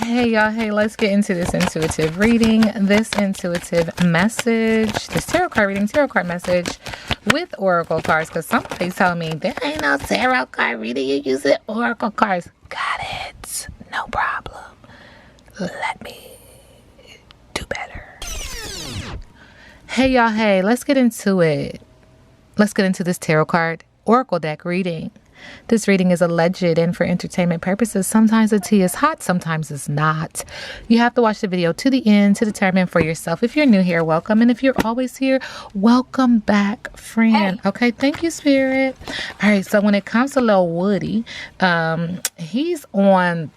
Hey y'all, hey, let's get into this intuitive reading, this intuitive message, this tarot card reading, tarot card message with oracle cards, because somebody told me there ain't no tarot card reading, you using oracle cards. Got it, no problem. Let me do better. Hey y'all, hey, let's get into it. Let's get into this tarot card oracle deck reading. This reading is alleged and for entertainment purposes. Sometimes the tea is hot, sometimes it's not. You have to watch the video to the end to determine for yourself. If you're new here, welcome. And if you're always here, welcome back, friend. Hey. Okay, thank you, Spirit. All right, so when it comes to Lil Woody, he is on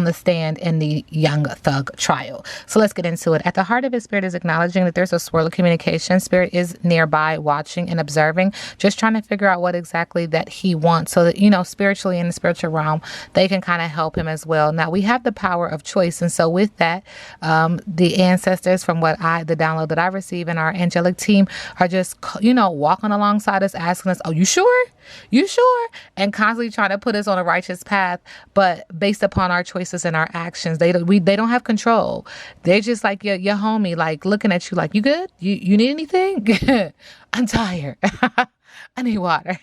the stand in the Young Thug trial. So let's get into it. At the heart of it, Spirit is acknowledging that there's a swirl of communication. Spirit is nearby, watching and observing, just trying to figure out what exactly that he wants so that, spiritually in the spiritual realm, they can kind of help him as well. Now, we have the power of choice. And so with that, the ancestors, from the download that I receive, and our angelic team are just, walking alongside us, asking us, oh, you sure? You sure? And constantly trying to put us on a righteous path, but based upon our choices and our actions. They don't have control. They're just like your homie, like looking at you like, you good? You need anything? I'm tired. I need water.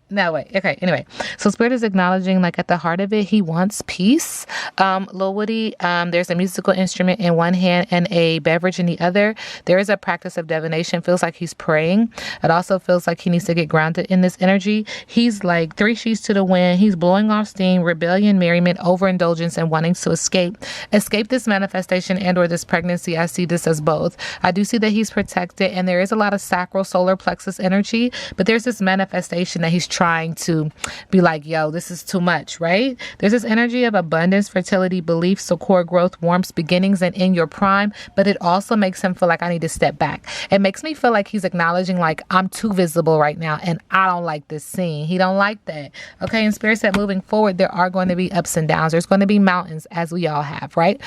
No, wait. Okay. Anyway, so Spirit is acknowledging, like, at the heart of it, he wants peace. Lil Woody, there's a musical instrument in one hand and a beverage in the other. There is a practice of divination. Feels like he's praying. It also feels like he needs to get grounded in this energy. He's like 3 sheets to the wind. He's blowing off steam, rebellion, merriment, overindulgence, and wanting to escape this manifestation and or this pregnancy. I see this as both. I do see that he's protected, and there is a lot of sacral solar plexus energy, but there's this manifestation that he's trying to be like, yo, this is too much, right? There's this energy of abundance, fertility, belief, so core growth, warmth, beginnings, and in your prime, but it also makes him feel like I need to step back. It makes me feel like he's acknowledging, like, I'm too visible right now, and I don't like this scene. He don't like that. Okay, and Spirit said moving forward, there are going to be ups and downs. There's going to be mountains, as we all have, right?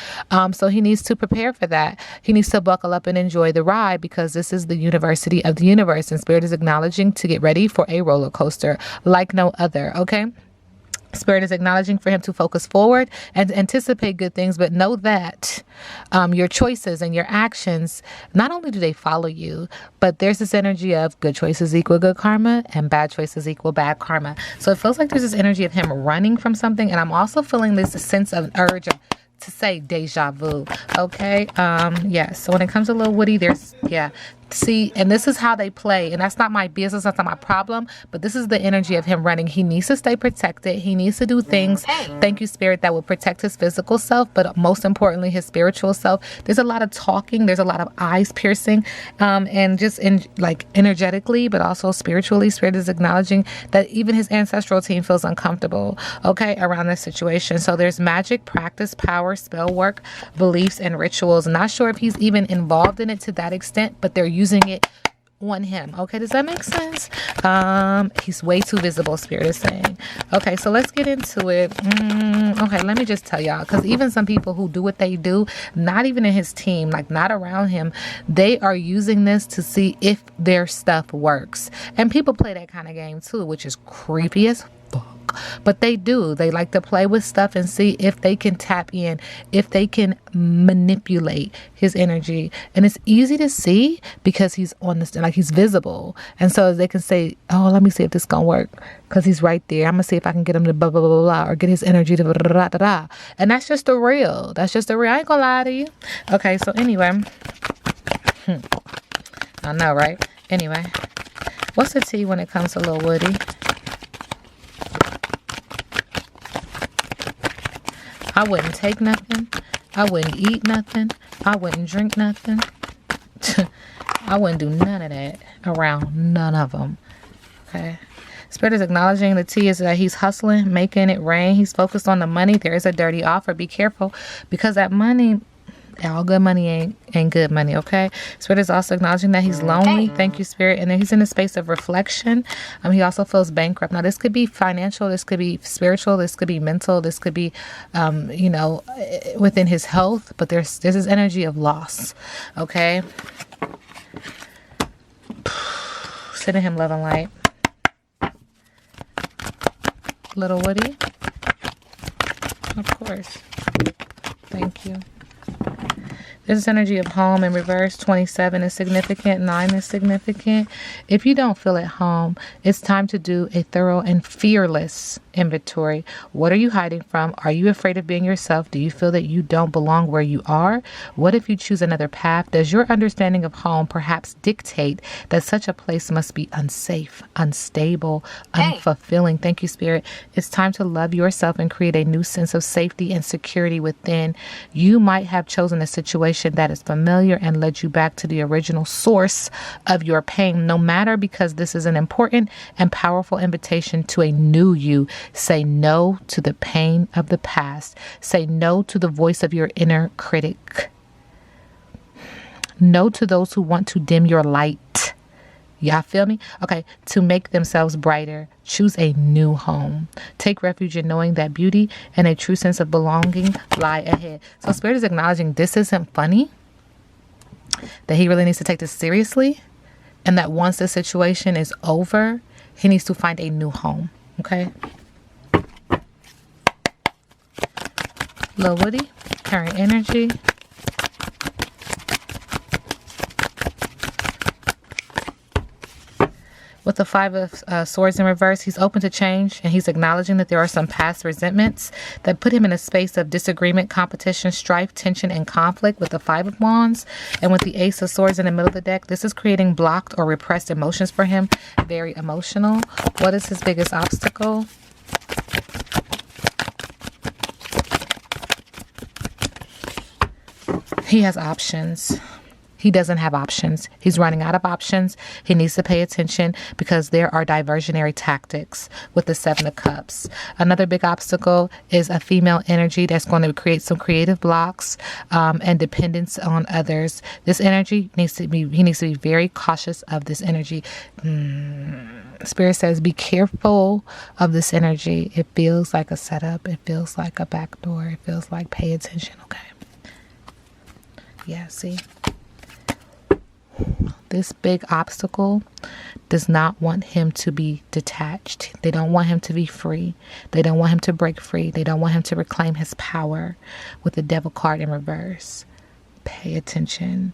So he needs to prepare for that. He needs to buckle up and enjoy the ride, because this is the university of the universe, and Spirit is acknowledging to get ready for a roller coaster like no other. Okay. Spirit is acknowledging for him to focus forward and anticipate good things, but know that your choices and your actions, not only do they follow you, but there's this energy of good choices equal good karma and bad choices equal bad karma. So it feels like there's this energy of him running from something. And I'm also feeling this sense of urge to say deja vu. Okay. So when it comes to Lil Woody, see, and this is how they play, and that's not my business, that's not my problem, but this is the energy of him running. He needs to stay protected. He needs to do things, thank you, Spirit, that will protect his physical self, but most importantly, his spiritual self. There's a lot of talking, there's a lot of eyes piercing, and just energetically, but also spiritually, Spirit is acknowledging that even his ancestral team feels uncomfortable, okay, around this situation. So there's magic, practice, power, spell work, beliefs, and rituals. Not sure if he's even involved in it to that extent, but they're using it on him. Okay, does that make sense? He's way too visible, Spirit is saying. Okay, so let's get into it. Okay, let me just tell y'all, because even some people who do what they do, not even in his team, like not around him, they are using this to see if their stuff works. And people play that kind of game too, which is creepy as fuck. But they do. They like to play with stuff and see if they can tap in, if they can manipulate his energy. And it's easy to see because he's on this, like he's visible. And so they can say, oh, let me see if this gonna work, because he's right there. I'm gonna see if I can get him to blah, blah, blah, blah, blah, or get his energy to blah, blah, blah, blah, blah. And that's just the real. That's just the real. I ain't gonna lie to you. Okay, so anyway. I know, right? Anyway. What's the tea when it comes to Lil Woody? I wouldn't take nothing. I wouldn't eat nothing. I wouldn't drink nothing. I wouldn't do none of that around none of them. Okay. Spirit is acknowledging the tea is that he's hustling, making it rain. He's focused on the money. There is a dirty offer. Be careful, because that money, all good money ain't good money, okay? Spirit is also acknowledging that he's lonely. Thank you, Spirit. And then he's in a space of reflection. He also feels bankrupt. Now, this could be financial. This could be spiritual. This could be mental. This could be, within his health. But there's this energy of loss, okay? Sending him love and light. Little Woody. Of course. Thank you. This energy of home in reverse. 27 is significant. 9 is significant. If you don't feel at home, it's time to do a thorough and fearless inventory. What are you hiding from? Are you afraid of being yourself? Do you feel that you don't belong where you are? What if you choose another path? Does your understanding of home perhaps dictate that such a place must be unsafe, unstable, unfulfilling? Thank you, Spirit. It's time to love yourself and create a new sense of safety and security within. You might have chosen a situation that is familiar and led you back to the original source of your pain. No matter, because this is an important and powerful invitation to a new you. Say no to the pain of the past. Say no to the voice of your inner critic. No to those who want to dim your light. Y'all feel me? Okay. To make themselves brighter, choose a new home. Take refuge in knowing that beauty and a true sense of belonging lie ahead. So Spirit is acknowledging this isn't funny, that he really needs to take this seriously, and that once the situation is over, he needs to find a new home. Okay? Lil Woody, current energy. With the 5 of Swords in reverse, he's open to change, and he's acknowledging that there are some past resentments that put him in a space of disagreement, competition, strife, tension, and conflict with the 5 of Wands. And with the Ace of Swords in the middle of the deck, this is creating blocked or repressed emotions for him. Very emotional. What is his biggest obstacle? He has options. He doesn't have options. He's running out of options. He needs to pay attention because there are diversionary tactics with the 7 of Cups. Another big obstacle is a female energy that's going to create some creative blocks and dependence on others. This energy needs to be, he needs to be very cautious of this energy. Spirit says, be careful of this energy. It feels like a setup. It feels like a backdoor. It feels like pay attention. Okay. Yeah, see? This big obstacle does not want him to be detached. They don't want him to be free. They don't want him to break free. They don't want him to reclaim his power with the Devil card in reverse. Pay attention.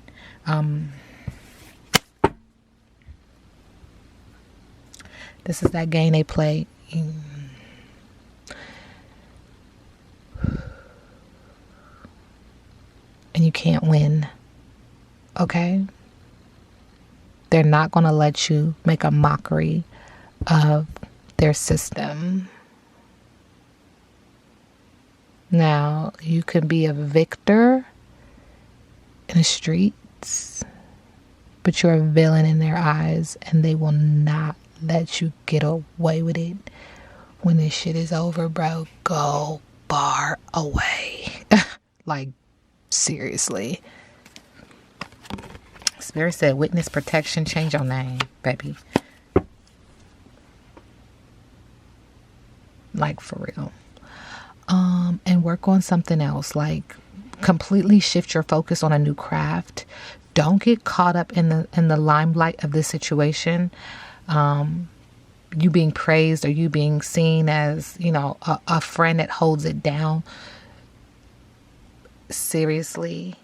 This is that game they play. And you can't win. Okay? They're not going to let you make a mockery of their system. Now, you can be a victor in the streets, but you're a villain in their eyes, and they will not let you get away with it. When this shit is over, bro, go far away. Like, seriously. Spirit said, witness protection, change your name, baby. Like, for real. And work on something else. Like, completely shift your focus on a new craft. Don't get caught up in the limelight of this situation. You being praised or you being seen as, you know, a friend that holds it down. Seriously,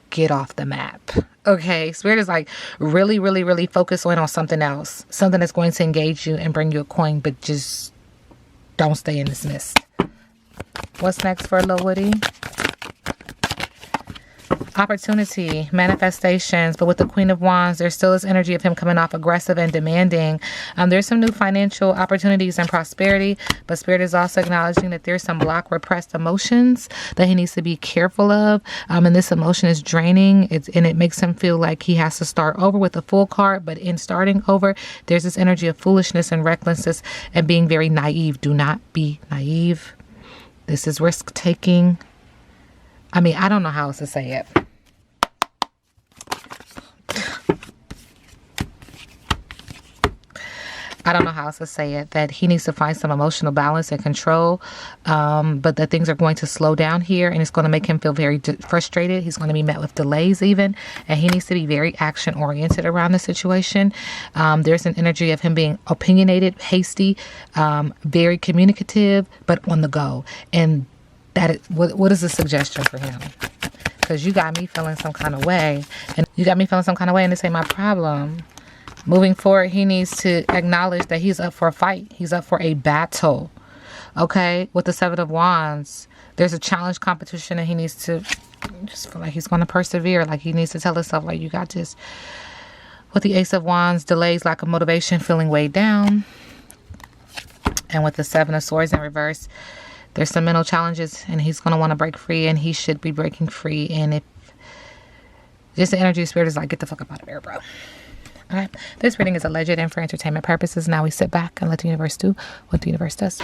get off the map. Okay, Spirit is like, really, really, really focus on something else. Something that's going to engage you and bring you a coin, but just don't stay in this mist. What's next for Lil Woody? Opportunity, manifestations, but with the Queen of Wands, there still is energy of him coming off aggressive and demanding. There's some new financial opportunities and prosperity, but Spirit is also acknowledging that there's some blocked, repressed emotions that he needs to be careful of. And this emotion is draining, and it makes him feel like he has to start over with a full card. But in starting over, there's this energy of foolishness and recklessness and being very naive. Do not be naive. This is risk taking. I mean, I don't know how else to say it. I don't know how else to say it, that he needs to find some emotional balance and control, but that things are going to slow down here, and it's going to make him feel very frustrated. He's going to be met with delays even, and he needs to be very action oriented around the situation. There's an energy of him being opinionated, hasty, very communicative, but on the go. And what is the suggestion for him? Because you got me feeling some kind of way. And this ain't my problem. Moving forward, he needs to acknowledge that he's up for a fight. He's up for a battle. Okay? With the Seven of Wands, there's a challenge competition and he needs to just feel like he's going to persevere. Like he needs to tell himself, like, you got this. With the Ace of Wands, delays, lack of motivation, feeling weighed down. And with the Seven of Swords in reverse, there's some mental challenges and he's going to want to break free, and he should be breaking free. And if just the energy of spirit is like, get the fuck up out of here, bro. Okay. This reading is alleged and for entertainment purposes. Now we sit back and let the universe do what the universe does.